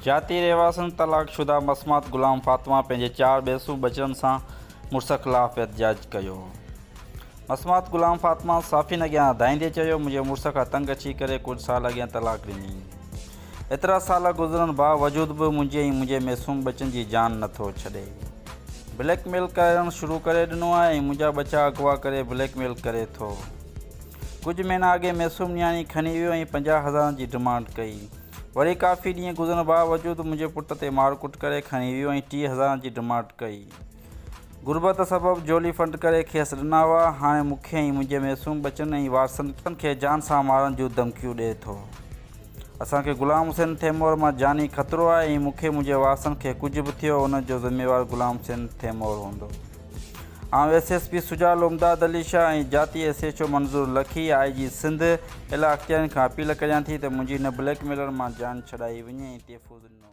जाती रहवासन तलाकशुदा मसमात गुलाम फातिमा पंहिंजे 4 बेसू बचन सां मुड़ुस ख़िलाफ़ एहतजाज कयो। मसमात गुलाम फातिमा साफ़िन अॻियां धाईंदे चयो, मुंहिंजे मुड़ुस खां तंग अची करे कुझु साल अॻियां तलाक ॾिनी। एतिरा साल गुज़रनि बावजूदु बि मुंहिंजे ऐं मुंहिंजे मासूम बचनि जी जान नथो छॾे। ब्लैकमेल करणु शुरू करे ॾिनो आहे ऐं मुंहिंजा बचा अगवा करे ब्लैकमेल करे थो। कुझु महीना अॻे मासूम नियाणी खणी वियो ऐं 50,000 जी डिमांड कई। वरी काफ़ी ॾींहं गुज़रण बावजूदु मुंहिंजे पुट ते मारकुट करे खणी वियो ऐं 30,000 जी डिमांड कई। गुरबत सबबु जोली फंड करे खेसि ॾिना हुआ। हाणे मूंखे ऐं मुंहिंजे मासूम बचनि ऐं वारसनि खे जान सां मारण जूं धमकियूं ॾिए थो। असांखे गुलाम हुसैन तैमूर मां जानी ख़तरो आहे ऐं मूंखे मुंहिंजे वारसनि खे कुझु बि थियो उन जो ज़िम्मेवारु गुलाम हुसैन तैमूर हूंदो। आउं SSP सुजाल उमदाद अली शाह ऐं जाती SHO मंज़ूर लखी IG सिंध इला अख़्तियारनि खां अपील करियां थी त मुंहिंजी हिन ब्लैकमेलर मां जान छॾाई वञे ऐं तहफ़ुज़ ॾिनो